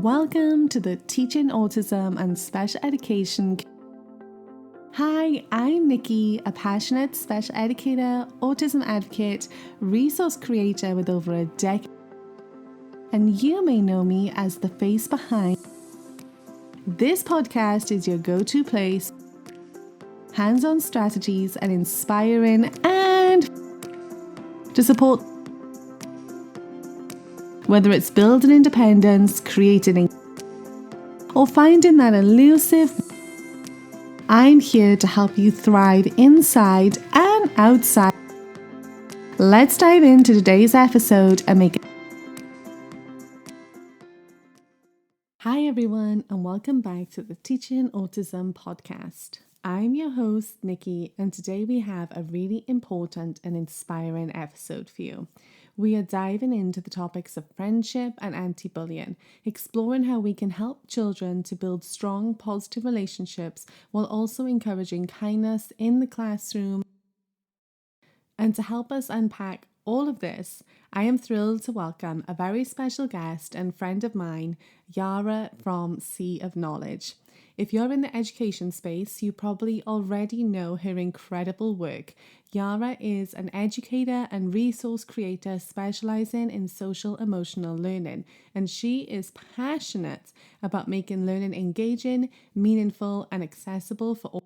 Welcome to the Teaching Autism and Special Education. Hi, I'm Nikki, a passionate special educator, autism advocate, resource creator with over a decade. And you may know me as the face behind. This podcast is your go-to place, hands-on strategies and inspiring and to support. Whether it's building independence, creating, or finding that elusive, I'm here to help you thrive inside and outside. Let's dive into today's episode and make it. Hi everyone, and welcome back to the Teaching Autism podcast. I'm your host, Nikki, and today we have a really important and inspiring episode for you. We are diving into the topics of friendship and anti-bullying, exploring how we can help children to build strong, positive relationships while also encouraging kindness in the classroom. And to help us unpack all of this, I am thrilled to welcome a very special guest and friend of mine, Yara from Sea of Knowledge. If you're in the education space, you probably already know her incredible work. Yara is an educator and resource creator specializing in social emotional learning, and she is passionate about making learning engaging, meaningful, and accessible for all.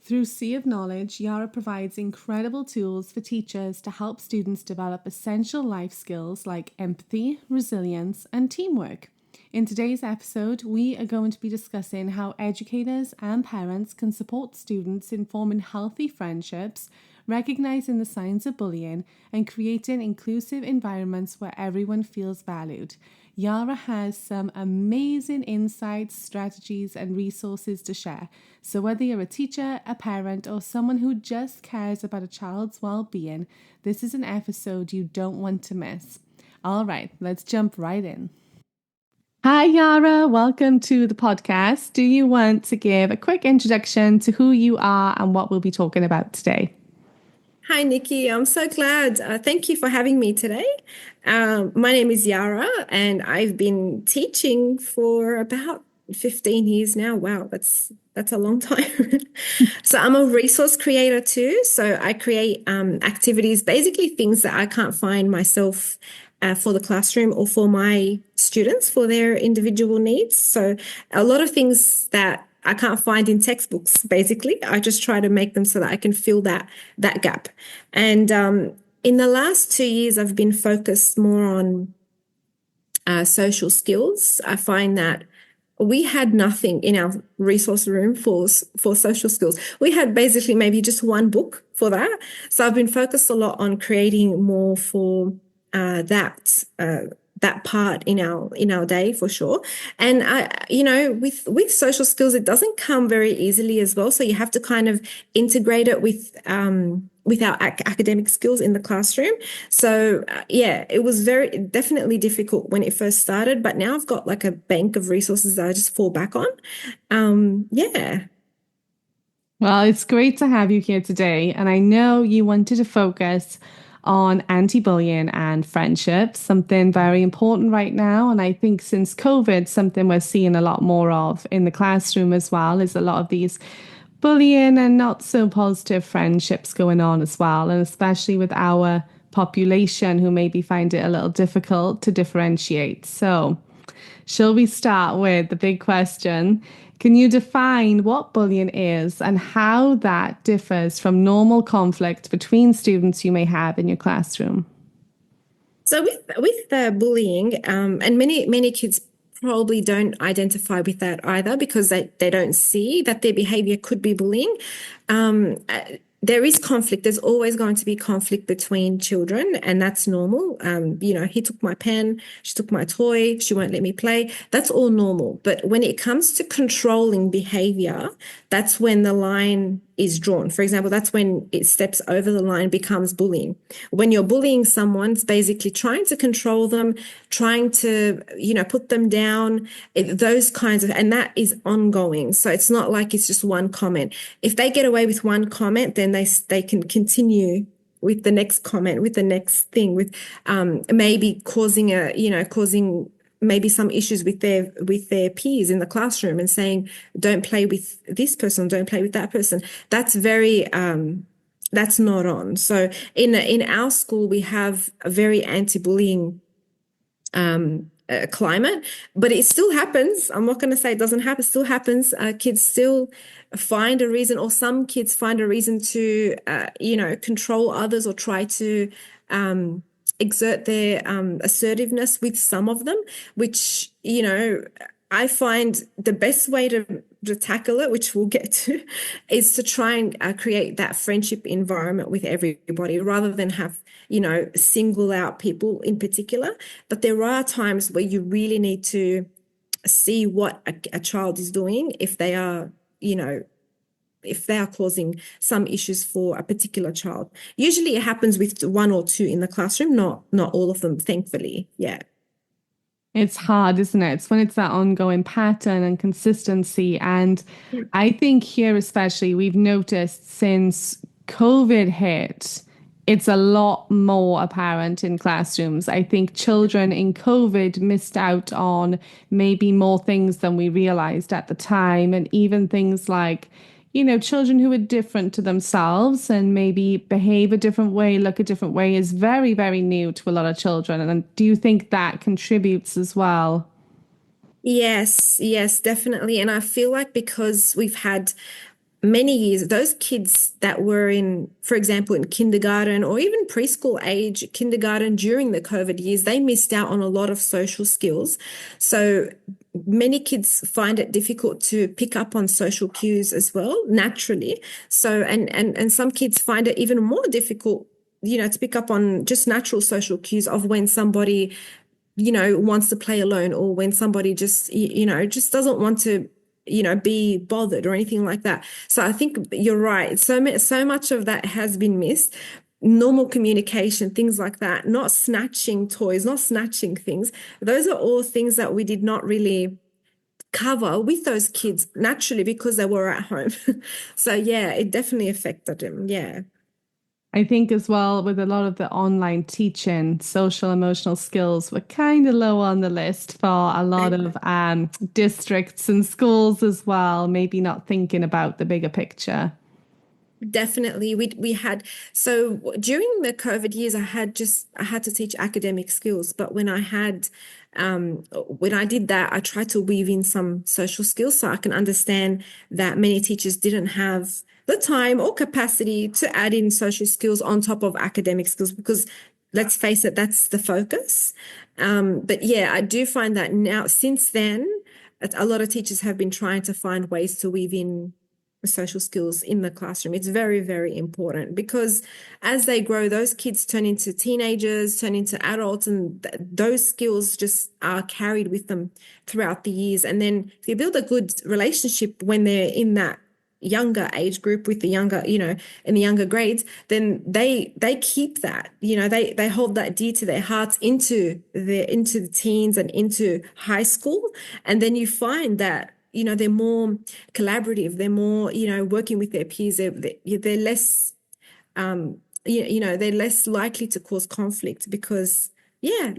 Through Sea of Knowledge, Yara provides incredible tools for teachers to help students develop essential life skills like empathy, resilience, and teamwork. In today's episode, we are going to be discussing how educators and parents can support students in forming healthy friendships, recognizing the signs of bullying, and creating inclusive environments where everyone feels valued. Yara has some amazing insights, strategies, and resources to share. So whether you're a teacher, a parent, or someone who just cares about a child's well-being, this is an episode you don't want to miss. All right, let's jump right in. Hi, Yara. Welcome to the podcast. Do you want to give a quick introduction to who you are and what we'll be talking about today? Hi, Nikki. I'm so glad. Thank you for having me today. My name is Yara, and I've been teaching for about 15 years now. Wow, that's a long time. So I'm a resource creator too. So I create activities, basically things that I can't find myself for the classroom or for my students for their individual needs. So a lot of things that I can't find in textbooks, basically. I just try to make them so that I can fill that gap. And in the last 2 years, I've been focused more on social skills. I find that we had nothing in our resource room for social skills. We had basically maybe just one book for that. So I've been focused a lot on creating more for that part in our day for sure. And with social skills, it doesn't come very easily as well. So you have to kind of integrate it with our academic skills in the classroom. So it was definitely difficult when it first started, but now I've got like a bank of resources that I just fall back on. Well, it's great to have you here today. And I know you wanted to focus on anti-bullying and friendships, something very important right now. And I think since COVID, something we're seeing a lot more of in the classroom as well is a lot of these bullying and not so positive friendships going on as well. And especially with our population who maybe find it a little difficult to differentiate. So shall we start with the big question? Can you define what bullying is and how that differs from normal conflict between students you may have in your classroom? So with the bullying, and many kids probably don't identify with that either because they don't see that their behavior could be bullying. There is conflict. There's always going to be conflict between children, and that's normal. He took my pen, she took my toy, she won't let me play. That's all normal. But when it comes to controlling behavior, that's when the line is drawn. For example, that's when it steps over the line, becomes bullying. When you're bullying someone, it's basically trying to control them, trying to, put them down, those kinds of, and that is ongoing. So it's not like it's just one comment. If they get away with one comment, then they can continue with the next comment, with the next thing, with maybe causing maybe some issues with their peers in the classroom and saying, don't play with this person, don't play with that person. That's very that's not on. So in our school, we have a very anti-bullying climate, but it still happens. I'm not going to say it doesn't happen. It still happens. Kids still find a reason, or some kids find a reason to, control others or try to exert their assertiveness with some of them, which, I find the best way to tackle it, which we'll get to, is to try and create that friendship environment with everybody rather than have, single out people in particular. But there are times where you really need to see what a child is doing if they are, if they are causing some issues for a particular child. Usually it happens with one or two in the classroom, not all of them, thankfully. Yeah. It's hard, isn't it? It's when it's that ongoing pattern and consistency. And I think here, especially, we've noticed since COVID hit, it's a lot more apparent in classrooms. I think children in COVID missed out on maybe more things than we realized at the time. And even things like, children who are different to themselves and maybe behave a different way, look a different way is very, very new to a lot of children. And do you think that contributes as well? Yes, yes, definitely. And I feel like because we've had many years, those kids that were in, for example, in kindergarten or even preschool age, kindergarten during the COVID years, they missed out on a lot of social skills. So many kids find it difficult to pick up on social cues as well, naturally. So, and some kids find it even more difficult, to pick up on just natural social cues of when somebody wants to play alone or when somebody just, just doesn't want to, be bothered or anything like that. So I think you're right. So much of that has been missed. Normal communication, things like that, not snatching toys, not snatching things. Those are all things that we did not really cover with those kids naturally because they were at home. So yeah, it definitely affected them. Yeah. I think as well with a lot of the online teaching, social emotional skills were kind of low on the list for a lot of districts and schools as well, maybe not thinking about the bigger picture. Definitely. We had, so during the COVID years, I had to teach academic skills, but when I did that, I tried to weave in some social skills so I can understand that many teachers didn't have the time or capacity to add in social skills on top of academic skills because let's face it, that's the focus. But yeah, I do find that now, since then, a lot of teachers have been trying to find ways to weave in social skills in the classroom. It's very, very important because as they grow, those kids turn into teenagers, turn into adults, and those skills just are carried with them throughout the years. And then if you build a good relationship when they're in that younger age group with the younger, in the younger grades, then they keep that, they hold that dear to their hearts into the teens and into high school. And then you find that they're more collaborative. They're more, working with their peers. They're less, they're less likely to cause conflict because, yeah,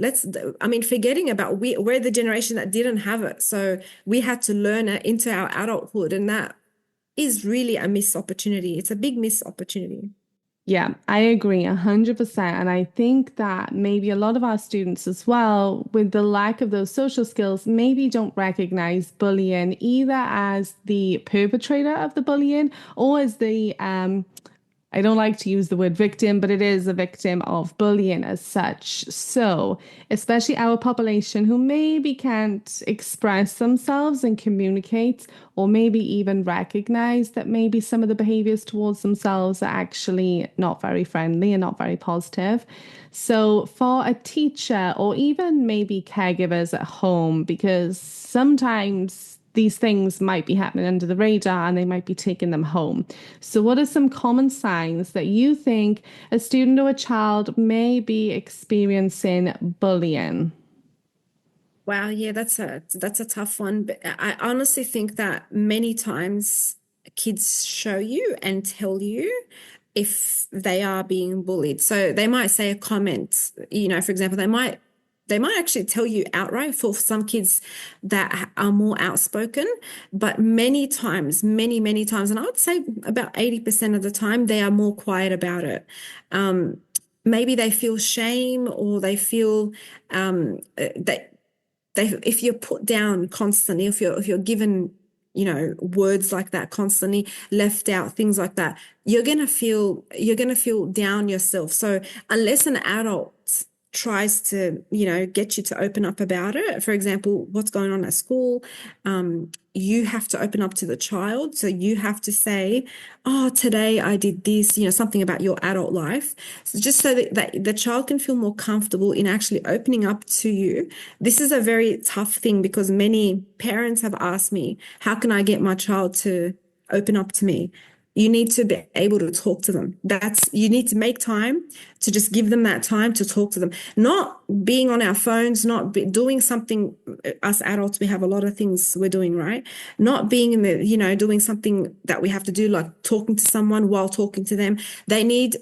forgetting about we're the generation that didn't have it. So we had to learn it into our adulthood. And that is really a missed opportunity. It's a big missed opportunity. Yeah, I agree 100%. And I think that maybe a lot of our students as well, with the lack of those social skills, maybe don't recognize bullying either as the perpetrator of the bullying or as the I don't like to use the word victim, but it is a victim of bullying as such. So, especially our population who maybe can't express themselves and communicate, or maybe even recognize that maybe some of the behaviors towards themselves are actually not very friendly and not very positive. So, for a teacher or even maybe caregivers at home, because sometimes these things might be happening under the radar and they might be taking them home. So, what are some common signs that you think a student or a child may be experiencing bullying? Wow, yeah, that's a tough one. But I honestly think that many times kids show you and tell you if they are being bullied. So they might say a comment, for example, they might they might actually tell you outright for some kids that are more outspoken, but many times, many times, and I would say about 80% of the time, they are more quiet about it. Um, Maybe they feel shame or they feel that if you're put down constantly, if you're given, words like that constantly, left out, things like that, you're gonna feel down yourself. So unless an adult tries to, get you to open up about it, for example, what's going on at school, you have to open up to the child. So you have to say, oh, today I did this, something about your adult life. So just so that the child can feel more comfortable in actually opening up to you. This is a very tough thing because many parents have asked me, how can I get my child to open up to me? You need to be able to talk to them. You need to make time to just give them that time to talk to them. Not being on our phones, not doing something. Us adults, we have a lot of things we're doing, right? Not being in the, doing something that we have to do, like talking to someone while talking to them. They need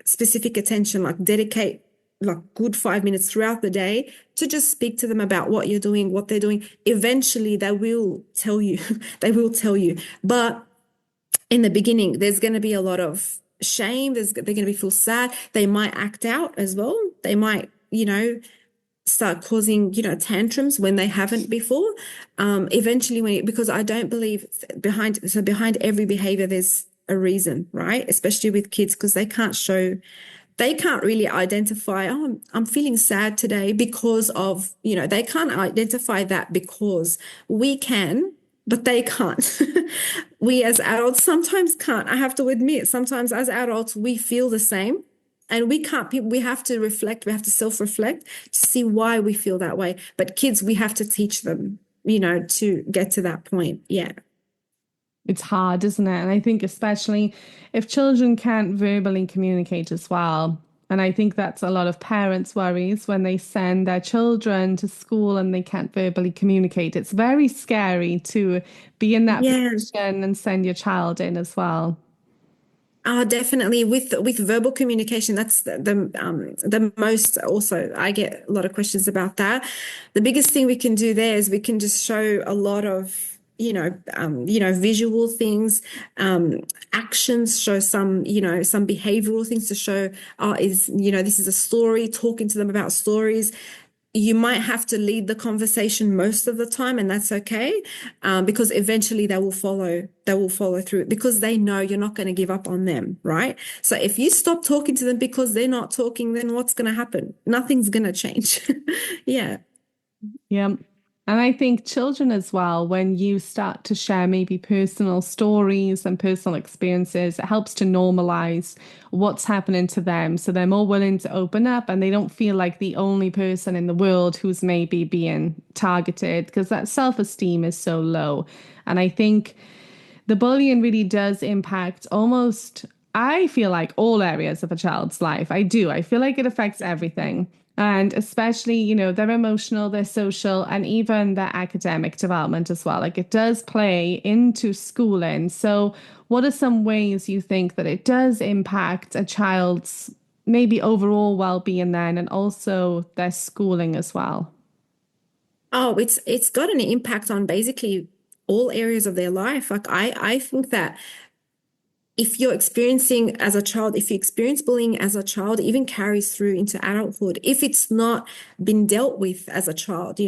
specific attention, like dedicate like good 5 minutes throughout the day to just speak to them about what you're doing, what they're doing. Eventually they will tell you, they will tell you. But in the beginning, there's going to be a lot of shame. They're going to be feel sad. They might act out as well. They might, start causing, tantrums when they haven't before. Eventually, because I don't believe behind every behavior, there's a reason, right? Especially with kids, because they can't really identify, oh, I'm feeling sad today because of, they can't identify that because we can, but they can't. We as adults sometimes can't. I have to admit, sometimes as adults, we feel the same. And we can't, we have to reflect, we have to self-reflect to see why we feel that way. But kids, we have to teach them, to get to that point. Yeah. It's hard, isn't it? And I think especially if children can't verbally communicate as well. And I think that's a lot of parents' worries when they send their children to school and they can't verbally communicate. It's very scary to be in that Yeah. position and send your child in as well. Oh, definitely with verbal communication. That's the most. Also, I get a lot of questions about that. The biggest thing we can do there is we can just show a lot of visual things, actions. Show some some behavioral things to show. This is a story. Talking to them about stories. You might have to lead the conversation most of the time, and that's okay, because eventually they will follow. They will follow through because they know you're not going to give up on them, right? So if you stop talking to them because they're not talking, then what's going to happen? Nothing's going to change. Yeah. Yeah. And I think children as well, when you start to share maybe personal stories and personal experiences, it helps to normalize what's happening to them. So they're more willing to open up and they don't feel like the only person in the world who's maybe being targeted because that self-esteem is so low. And I think the bullying really does impact almost, I feel like all areas of a child's life. I do. I feel like it affects everything. And especially, their emotional, their social, and even their academic development as well. Like it does play into schooling. So, what are some ways you think that it does impact a child's maybe overall well-being then, and also their schooling as well? Oh, it's got an impact on basically all areas of their life. Like I think that if you're experiencing as a child, if you experience bullying as a child, it even carries through into adulthood. If it's not been dealt with as a child,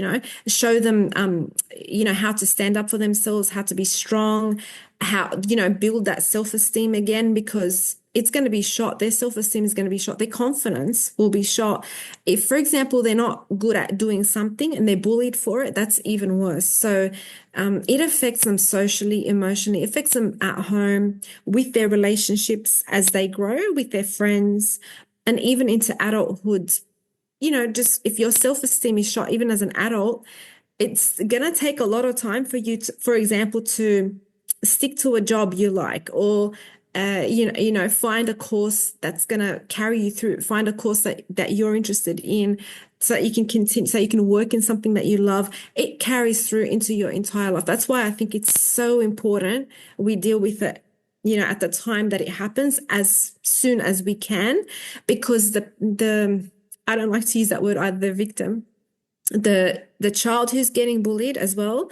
show them, how to stand up for themselves, how to be strong, how, build that self-esteem again, because it's going to be shot. Their self-esteem is going to be shot. Their confidence will be shot. If, for example, they're not good at doing something and they're bullied for it, that's even worse. So it affects them socially, emotionally, it affects them at home, with their relationships as they grow, with their friends, and even into adulthood. Just if your self-esteem is shot, even as an adult, it's going to take a lot of time for you to, for example, to stick to a job you like, or find a course that's going to carry you through, find a course that you're interested in so that you can continue, so you can work in something that you love. It carries through into your entire life. That's why I think it's so important we deal with it, at the time that it happens, as soon as we can, because the I don't like to use that word either, the victim. the child who's getting bullied as well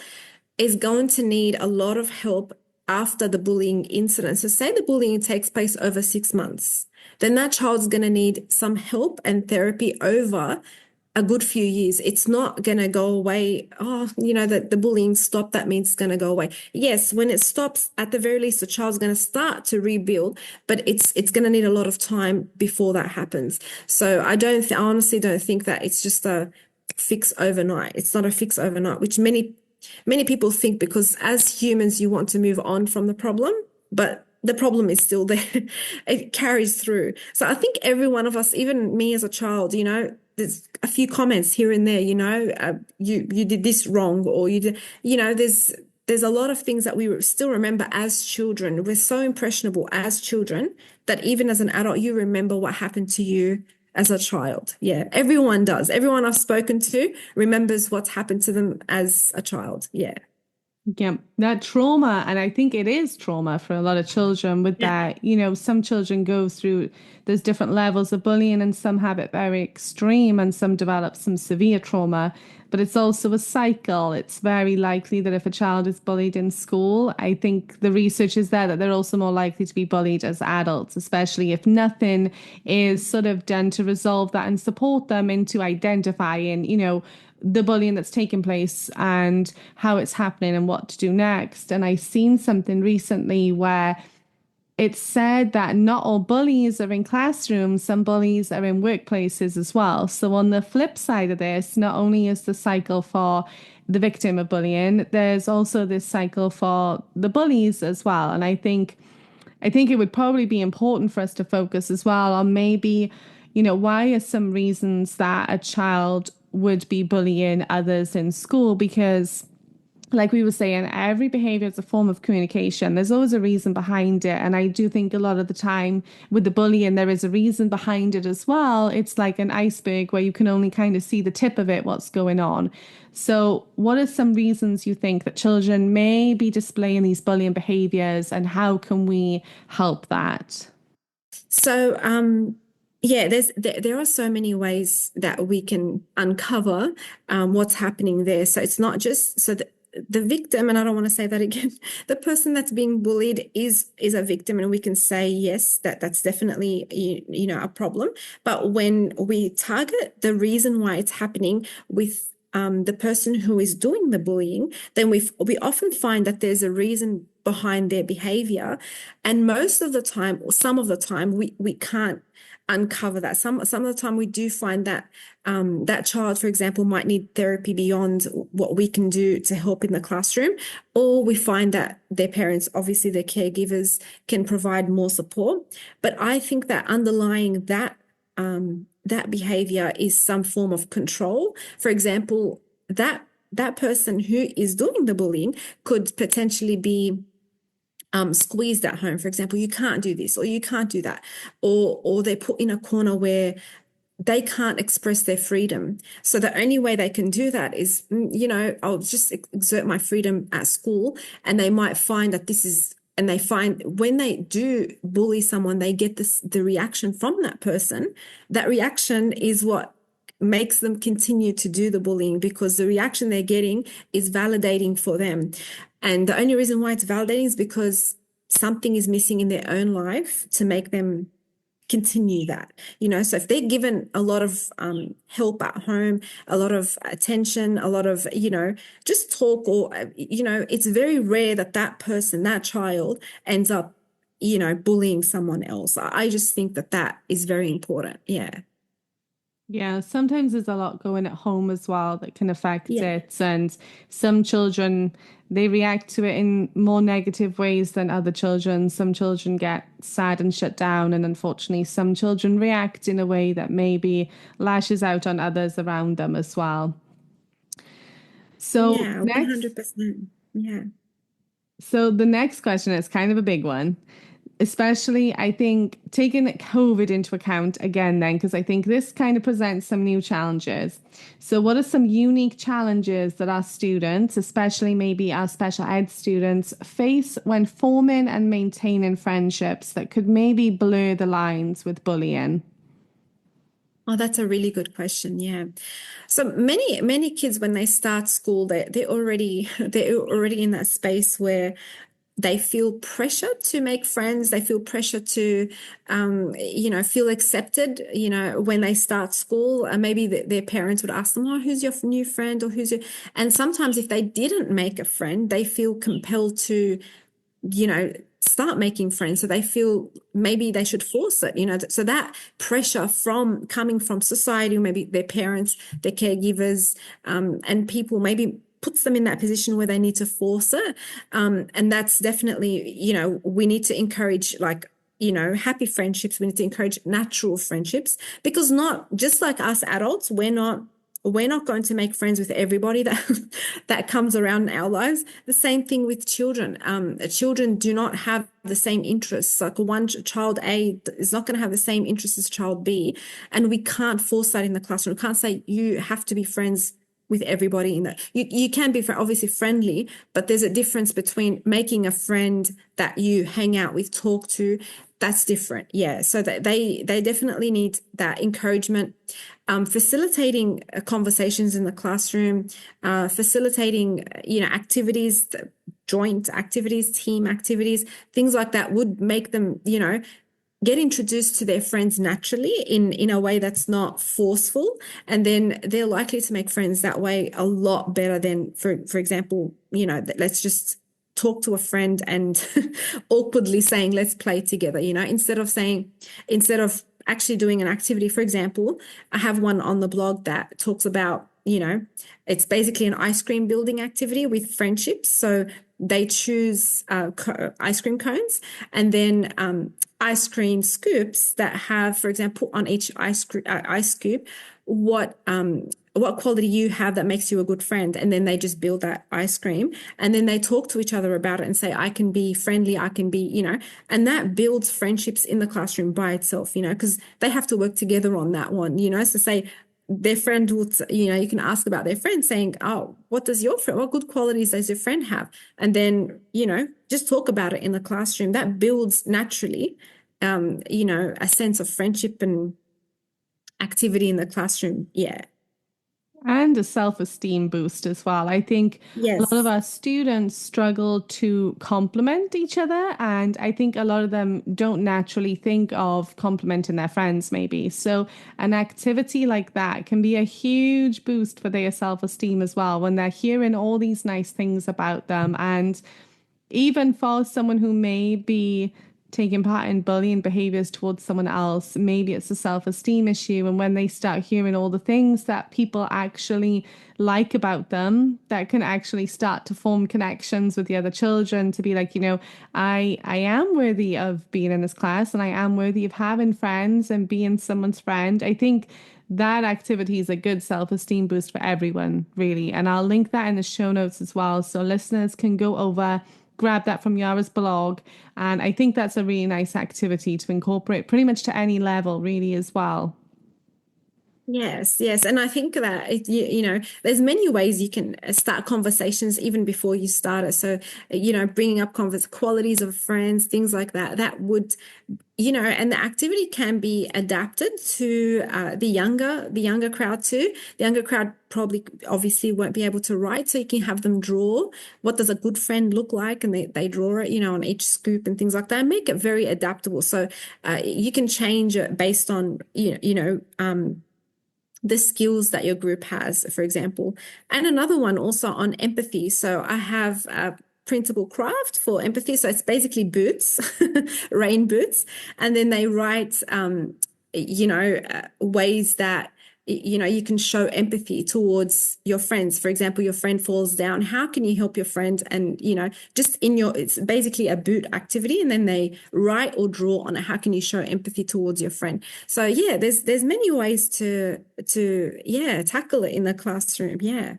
is going to need a lot of help after the bullying incident. So say the bullying takes place over 6 months, then that child's going to need some help and therapy over a good few years. It's not going to go away. Oh, the bullying stopped. That means it's going to go away. Yes, when it stops, at the very least, the child's going to start to rebuild, but it's going to need a lot of time before that happens. So I honestly don't think that it's just a fix overnight. It's not a fix overnight, which many people think, because as humans, you want to move on from the problem, but the problem is still there. It carries through. So I think every one of us, even me as a child, there's a few comments here and there, you did this wrong, or you did, there's a lot of things that we still remember as children. We're so impressionable as children that even as an adult, you remember what happened to you as a child. Yeah, everyone does. Everyone I've spoken to remembers what's happened to them as a child. Yeah. Yeah, that trauma, and I think it is trauma for a lot of children with Yeah. that, some children go through, there's different levels of bullying and some have it very extreme and some develop some severe trauma, but it's also a cycle. It's very likely that if a child is bullied in school, I think the research is there that they're also more likely to be bullied as adults, especially if nothing is sort of done to resolve that and support them into identifying, the bullying that's taking place and how it's happening and what to do next. And I seen something recently where it said that not all bullies are in classrooms, some bullies are in workplaces as well. So on the flip side of this, not only is the cycle for the victim of bullying, there's also this cycle for the bullies as well. And I think it would probably be important for us to focus as well on maybe, why are some reasons that a child would be bullying others in school? Because, like we were saying, every behavior is a form of communication. There's always a reason behind it. And I do think a lot of the time with the bullying, there is a reason behind it as well. It's like an iceberg where you can only kind of see the tip of it, what's going on. So, what are some reasons you think that children may be displaying these bullying behaviors, and how can we help that? So, yeah, there are so many ways that we can uncover what's happening there. So it's not just so the victim, and I don't want to say that again. The person that's being bullied is a victim, and we can say yes, that's definitely a problem. But when we target the reason why it's happening with the person who is doing the bullying, then we often find that there's a reason behind their behavior, and most of the time, or some of the time, we can't uncover that. Some of the time, we do find that that child, for example, might need therapy beyond what we can do to help in the classroom, or we find that their parents, obviously their caregivers, can provide more support. But I think that underlying that behavior is some form of control. For example, that person who is doing the bullying could potentially be squeezed at home. For example, you can't do this or you can't do that, or they're put in a corner where they can't express their freedom. So the only way they can do that is, I'll just exert my freedom at school, and they might find that this is. And they find when they do bully someone, they get the reaction from that person. That reaction is what makes them continue to do the bullying, because the reaction they're getting is validating for them. And the only reason why it's validating is because something is missing in their own life to make them continue that. So if they're given a lot of help at home, a lot of attention, a lot of just talk, or it's very rare that that person, that child, ends up bullying someone else. I just think that is very important. Yeah. Yeah, sometimes there's a lot going at home as well that can affect Yeah. it. And some children, they react to it in more negative ways than other children. Some children get sad and shut down. And unfortunately, some children react in a way that maybe lashes out on others around them as well. So Yeah, next, 100%. Yeah. so the next question is kind of a big one, especially I think taking COVID into account again, then, because I think this kind of presents some new challenges. So, what are some unique challenges that our students, especially maybe our special ed students, face when forming and maintaining friendships that could maybe blur the lines with bullying? Oh, that's a really good question. Yeah. So many kids when they start school, they're already they're already in that space where they feel pressure to make friends. They feel pressure to, feel accepted. When they start school, maybe their parents would ask them, "Oh, who's your new friend?" or "Who's your?" And sometimes if they didn't make a friend, they feel compelled to start making friends. So they feel maybe they should force it. So that pressure from coming from society, or maybe their parents, their caregivers, and people maybe puts them in that position where they need to force it. And that's definitely, we need to encourage like, happy friendships. We need to encourage natural friendships because not just like us adults, we're not going to make friends with everybody that that comes around in our lives. The same thing with children. Children do not have the same interests. Like one child A is not going to have the same interests as child B, and we can't force that in the classroom. We can't say you have to be friends with everybody in that. You can be obviously friendly, but there's a difference between making a friend that you hang out with, talk to. That's different. Yeah. So that they definitely need that encouragement, facilitating conversations in the classroom, facilitating, activities, joint activities, team activities, things like that would make them, get introduced to their friends naturally in a way that's not forceful, and then they're likely to make friends that way a lot better than for example, let's just talk to a friend and awkwardly saying let's play together, instead of actually doing an activity. For example, I have one on the blog that talks about, it's basically an ice cream building activity with friendships. So they choose ice cream cones, and then ice cream scoops that have, for example, on each ice scoop, what quality you have that makes you a good friend, and then they just build that ice cream, and then they talk to each other about it and say, I can be friendly, I can be, and that builds friendships in the classroom by itself, because they have to work together on that one, so say their friend would, you can ask about their friend saying, oh, what good qualities does your friend have? And then, just talk about it in the classroom. That builds naturally, a sense of friendship and activity in the classroom. Yeah. And a self-esteem boost as well. I think a lot of Yes. our students struggle to compliment each other, and I think a lot of them don't naturally think of complimenting their friends, maybe. So, an activity like that can be a huge boost for their self-esteem as well when they're hearing all these nice things about them. And even for someone who may be taking part in bullying behaviors towards someone else, maybe it's a self-esteem issue. And when they start hearing all the things that people actually like about them, that can actually start to form connections with the other children to be like, I am worthy of being in this class, and I am worthy of having friends and being someone's friend. I think that activity is a good self-esteem boost for everyone, really. And I'll link that in the show notes as well, so listeners can go over, grab that from Yara's blog. And I think that's a really nice activity to incorporate pretty much to any level, really, as well. Yes, yes. And I think that, there's many ways you can start conversations even before you start it. So, bringing up qualities of friends, things like that, that would, and the activity can be adapted to the younger crowd too. The younger crowd probably obviously won't be able to write, so you can have them draw what does a good friend look like, and they draw it, on each scoop and things like that. And make it very adaptable, so you can change it based on the skills that your group has, for example. And another one also on empathy. So I have a printable craft for empathy. So it's basically boots, rain boots. And then they write, ways that you can show empathy towards your friends. For example, your friend falls down, how can you help your friend? And just it's basically a boot activity, and then they write or draw on it, how can you show empathy towards your friend? So yeah, there's many ways to tackle it in the classroom. Yeah.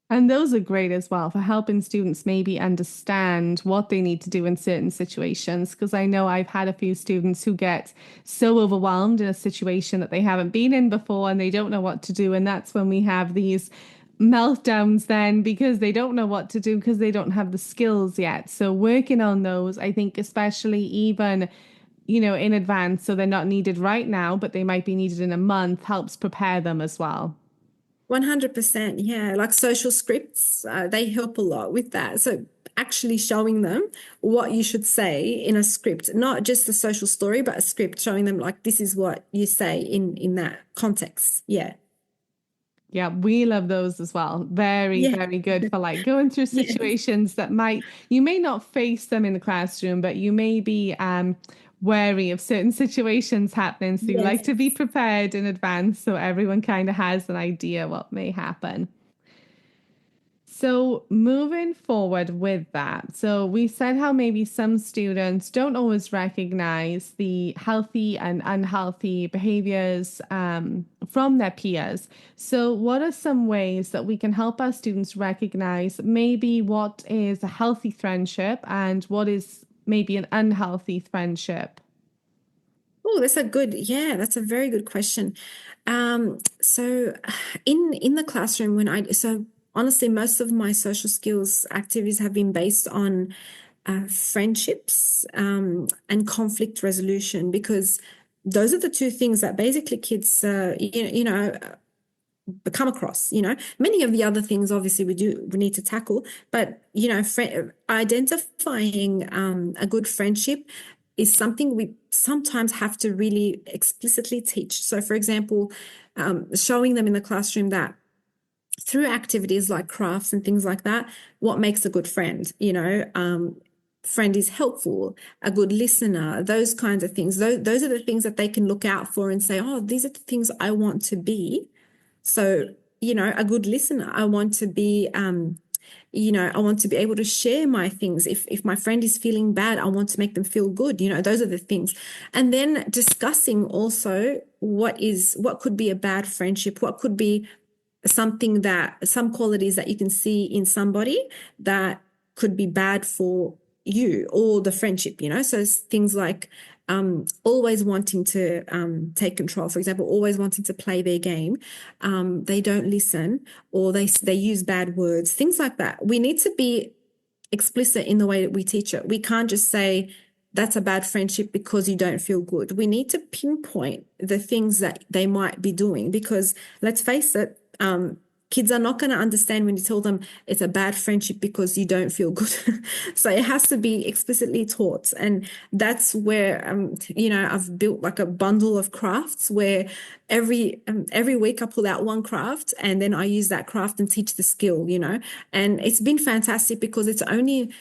And those are great as well for helping students maybe understand what they need to do in certain situations. Because I know I've had a few students who get so overwhelmed in a situation that they haven't been in before and they don't know what to do. And that's when we have these meltdowns then, because they don't know what to do because they don't have the skills yet. So working on those, I think, especially even in advance, so they're not needed right now, but they might be needed in a month, helps prepare them as well. 100%. Yeah. Like social scripts, they help a lot with that. So actually showing them what you should say in a script, not just a social story, but a script showing them like this is what you say in that context. Yeah. Yeah, we love those as well. Very, Yeah. very good for like going through Yes. situations that you may not face them in the classroom, but you may be wary of certain situations happening. So you like Yes. to be prepared in advance so everyone kind of has an idea what may happen. So, moving forward with that, so we said how maybe some students don't always recognize the healthy and unhealthy behaviors from their peers. So, what are some ways that we can help our students recognize maybe what is a healthy friendship and what is maybe an unhealthy friendship? Oh, that's a very good question. So in the classroom so honestly, most of my social skills activities have been based on friendships and conflict resolution because those are the two things that basically kids, come across. Many of the other things obviously we need to tackle, but identifying a good friendship is something we sometimes have to really explicitly teach. So for example, showing them in the classroom that through activities like crafts and things like that, what makes a good friend. Friend is helpful, a good listener, those kinds of things. Those are the things that they can look out for and say, oh, these are the things I want to be. So, a good listener. I want to be able to share my things. If my friend is feeling bad, I want to make them feel good. Those are the things. And then discussing also what could be a bad friendship, what could be some qualities that you can see in somebody that could be bad for you or the friendship. So things like always wanting to take control, for example, always wanting to play their game. They don't listen, or they use bad words, things like that. We need to be explicit in the way that we teach it. We can't just say that's a bad friendship because you don't feel good. We need to pinpoint the things that they might be doing because let's face it, kids are not going to understand when you tell them it's a bad friendship because you don't feel good. So it has to be explicitly taught. And that's where, I've built like a bundle of crafts where every week I pull out one craft and then I use that craft and teach the skill. And it's been fantastic because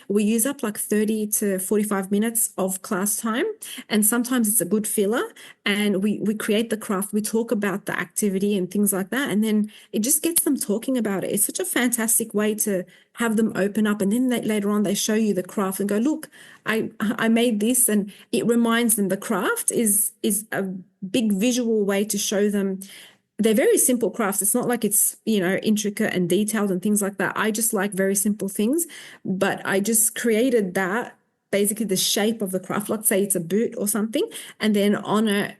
we use up like 30 to 45 minutes of class time. And sometimes it's a good filler and we create the craft, we talk about the activity and things like that. And then it just gets them talking about it. It's such a fantastic way to have them open up. And then later on, they show you the craft and go, look, I made this. And it reminds them the craft is a big visual way to show them. They're very simple crafts. It's not like it's, intricate and detailed and things like that. I just like very simple things, but I just created that basically the shape of the craft. Let's say it's a boot or something. And then on it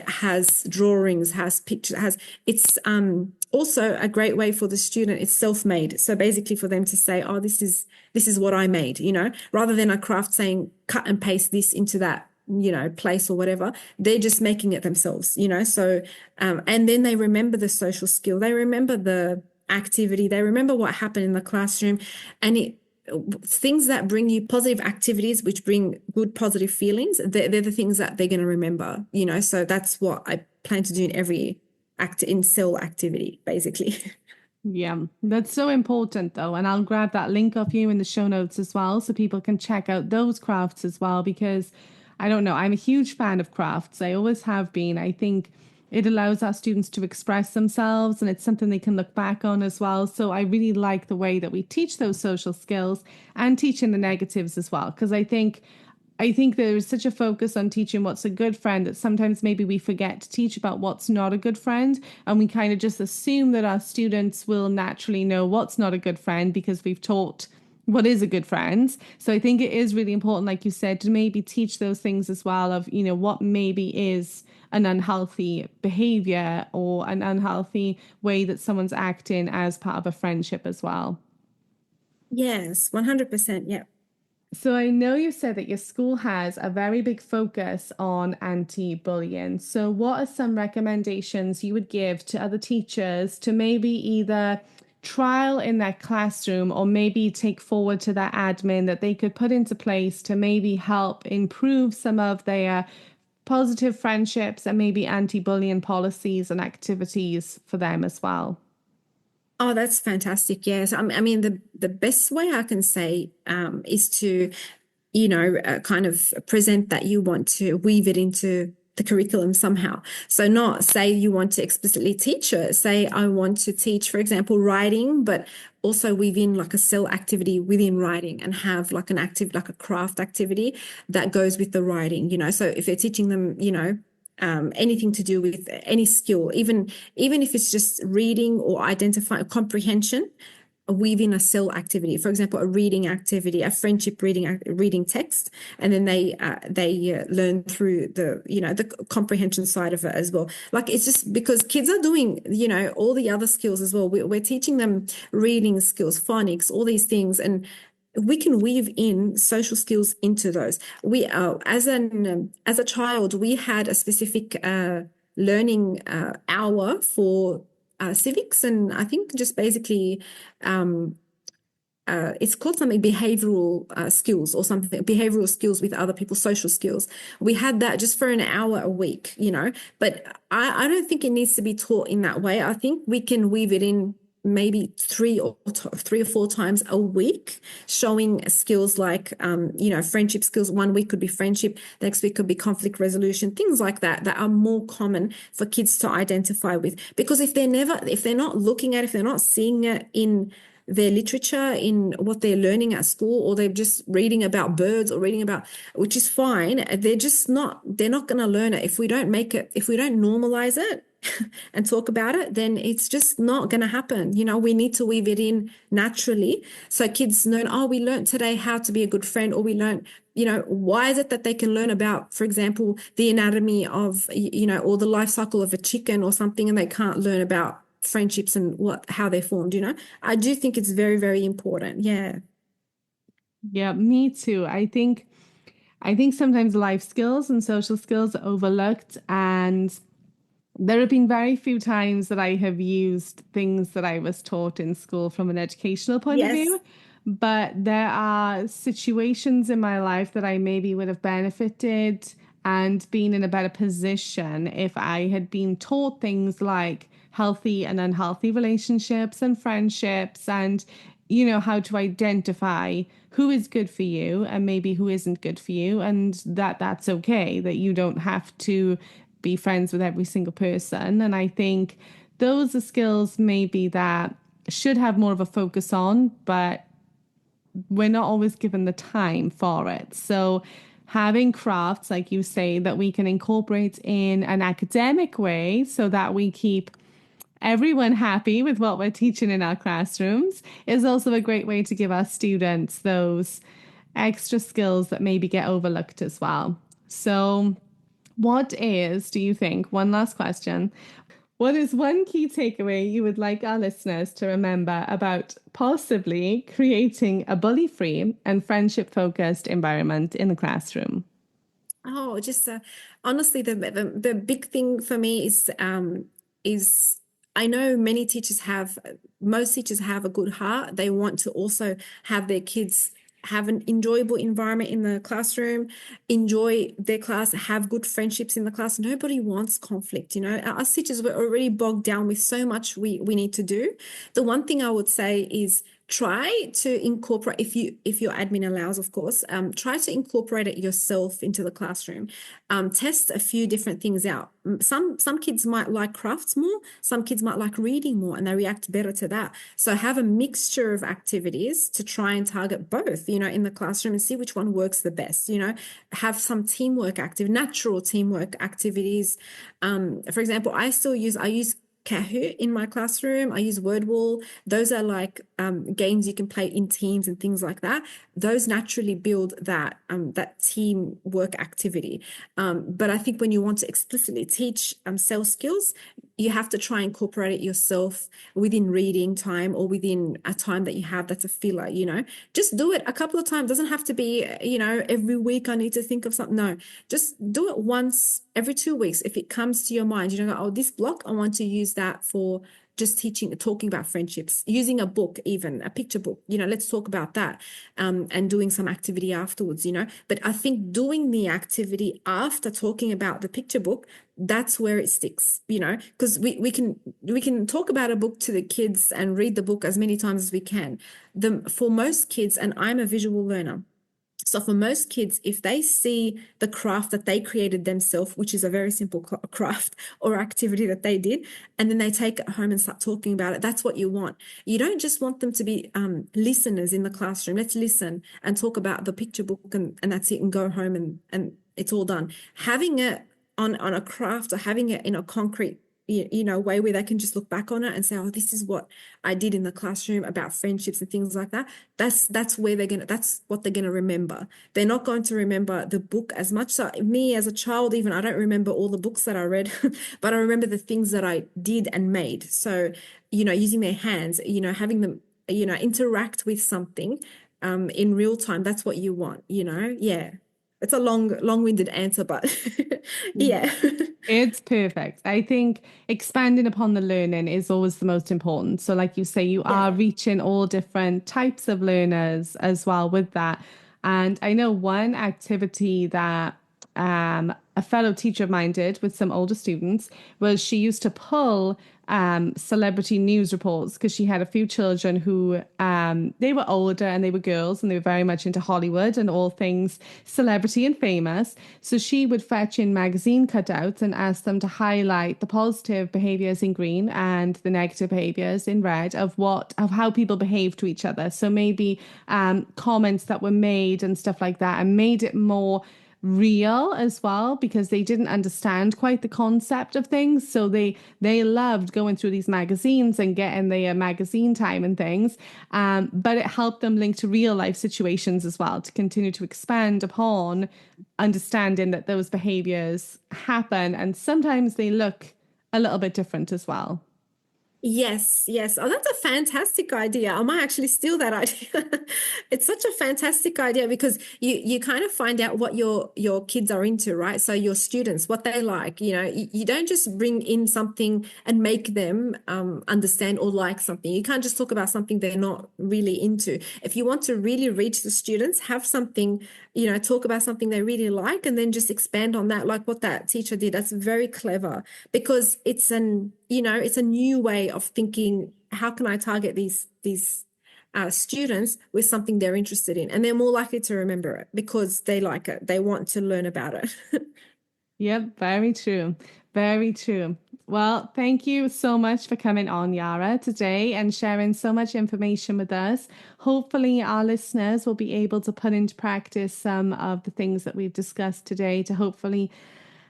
has drawings, has pictures, it's also a great way for the student. It's self-made. So basically for them to say, oh, this is what I made, rather than a craft saying cut and paste this into that, place or whatever. They're just making it themselves. So, and then they remember the social skill. They remember the activity. They remember what happened in the classroom and things that bring you positive activities, which bring good positive feelings, they're the things that they're going to remember. So that's what I plan to do in every in cell activity, basically. Yeah, that's so important though. And I'll grab that link off you in the show notes as well so people can check out those crafts as well because I don't know, I'm a huge fan of crafts. I always have been. I think it allows our students to express themselves and it's something they can look back on as well. So I really like the way that we teach those social skills and teaching the negatives as well because I think there is such a focus on teaching what's a good friend that sometimes maybe we forget to teach about what's not a good friend. And we kind of just assume that our students will naturally know what's not a good friend because we've taught what is a good friend. So I think it is really important, like you said, to maybe teach those things as well of, what maybe is an unhealthy behavior or an unhealthy way that someone's acting as part of a friendship as well. Yes, 100%. Yeah. So I know you said that your school has a very big focus on anti-bullying. So what are some recommendations you would give to other teachers to maybe either trial in their classroom or maybe take forward to their admin that they could put into place to maybe help improve some of their positive friendships and maybe anti-bullying policies and activities for them as well? Oh, that's fantastic. Yes. I mean, the best way I can say is to, kind of present that you want to weave it into the curriculum somehow. So not say you want to explicitly teach it, say I want to teach, for example, writing, but also weave in like a cell activity within writing and have like an active, like a craft activity that goes with the writing, So if you're teaching them, anything to do with any skill, even if it's just reading or identifying comprehension, weaving a cell activity, for example, a reading activity, a friendship reading text, and then they learn through the comprehension side of it as well. Like it's just because kids are doing all the other skills as well. We're teaching them reading skills, phonics, all these things, and we can weave in social skills into those. We as a child, we had a specific learning hour for civics, and I think just basically it's called something behavioral skills or something, behavioral skills with other people, social skills. We had that just for an hour a week, but I don't think it needs to be taught in that way. I think we can weave it in maybe three or four times a week, showing skills like friendship skills. One week could be friendship, next week could be conflict resolution, things like that that are more common for kids to identify with. Because if they're not looking at it, if they're not seeing it in their literature, in what they're learning at school, or they're just reading about birds or reading about, which is fine, they're not going to learn it. If we don't if we don't normalize it and talk about it, then it's just not going to happen. We need to weave it in naturally. So kids learn, oh, we learned today how to be a good friend, or we learned, why is it that they can learn about, for example, the anatomy of, or the life cycle of a chicken or something, and they can't learn about friendships and how they're formed. I do think it's very, very important. Yeah. Yeah, me too. I think sometimes life skills and social skills are overlooked, and there have been very few times that I have used things that I was taught in school from an educational point of Yes. view. But there are situations in my life that I maybe would have benefited and been in a better position if I had been taught things like healthy and unhealthy relationships and friendships and how to identify who is good for you and maybe who isn't good for you, and that's okay, that you don't have to be friends with every single person. And I think those are skills maybe that should have more of a focus on, but we're not always given the time for it. So having crafts, like you say, that we can incorporate in an academic way so that we keep everyone happy with what we're teaching in our classrooms is also a great way to give our students those extra skills that maybe get overlooked as well. So do you think, one last question, what is one key takeaway you would like our listeners to remember about possibly creating a bully free and friendship focused environment in the classroom? Oh, just honestly, the big thing for me is I know most teachers have a good heart. They want to also have their kids have an enjoyable environment in the classroom, enjoy their class, have good friendships in the class. Nobody wants conflict, Us teachers, we're already bogged down with so much we need to do. The one thing I would say is try to incorporate, if your admin allows, of course, try to incorporate it yourself into the classroom. Test a few different things out. Some kids might like crafts more, some kids might like reading more, and they react better to that. So have a mixture of activities to try and target both, in the classroom, and see which one works the best. Have some natural teamwork activities. For example, I use Kahoot in my classroom. I use Wordwall. Those are like games you can play in teams and things like that. Those naturally build that teamwork activity. But I think when you want to explicitly teach sales skills, you have to try and incorporate it yourself within reading time or within a time that you have that's a filler, just do it a couple of times. It doesn't have to be, every week I need to think of something. No, just do it once every 2 weeks. If it comes to your mind, go, oh, this block, I want to use that for just talking about friendships, using a book, even a picture book, let's talk about that, and doing some activity afterwards, But I think doing the activity after talking about the picture book, that's where it sticks, because we can talk about a book to the kids and read the book as many times as we can. For most kids, and I'm a visual learner, so for most kids, if they see the craft that they created themselves, which is a very simple craft or activity that they did, and then they take it home and start talking about it, that's what you want. You don't just want them to be listeners in the classroom. Let's listen and talk about the picture book, and that's it, and go home and it's all done. Having it on a craft, or having it in a concrete way where they can just look back on it and say, oh, this is what I did in the classroom about friendships and things like that. That's what they're gonna remember. They're not going to remember the book as much. So me as a child, even, I don't remember all the books that I read, but I remember the things that I did and made. So, using their hands, having them, interact with something in real time. That's what you want, Yeah. It's a long-winded answer, but yeah. It's perfect. I think expanding upon the learning is always the most important. So, like you say, you are Yeah. reaching all different types of learners as well with that. And I know one activity that a fellow teacher of mine did with some older students was she used to pull celebrity news reports because she had a few children who they were older and they were girls and they were very much into Hollywood and all things celebrity and famous. So she would fetch in magazine cutouts and ask them to highlight the positive behaviors in green and the negative behaviors in red of how people behave to each other. So maybe comments that were made and stuff like that, and made it more real as well, because they didn't understand quite the concept of things. So they loved going through these magazines and getting their magazine time and things, but it helped them link to real life situations as well, to continue to expand upon understanding that those behaviors happen and sometimes they look a little bit different as well. Yes, yes. Oh, that's a fantastic idea. I might actually steal that idea. It's such a fantastic idea because you kind of find out what your kids are into, right? So your students, what they like, you don't just bring in something and make them understand or like something. You can't just talk about something they're not really into. If you want to really reach the students, have something, talk about something they really like, and then just expand on that, like what that teacher did. That's very clever because it's a new way of thinking. How can I target these students with something they're interested in, and they're more likely to remember it because they like it. They want to learn about it. Yep, very true. Very true. Well, thank you so much for coming on, Yara, today and sharing so much information with us. Hopefully, our listeners will be able to put into practice some of the things that we've discussed today to hopefully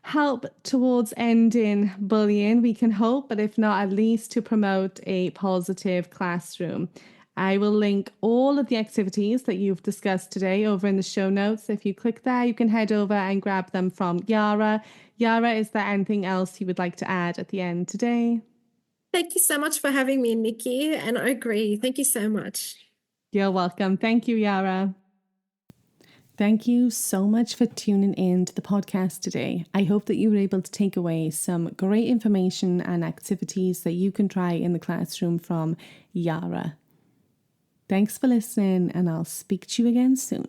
help towards ending bullying, we can hope, but if not, at least to promote a positive classroom. I will link all of the activities that you've discussed today over in the show notes. If you click there, you can head over and grab them from Yara. Yara, is there anything else you would like to add at the end today? Thank you so much for having me, Nikki. And I agree. Thank you so much. You're welcome. Thank you, Yara. Thank you so much for tuning in to the podcast today. I hope that you were able to take away some great information and activities that you can try in the classroom from Yara. Thanks for listening, and I'll speak to you again soon.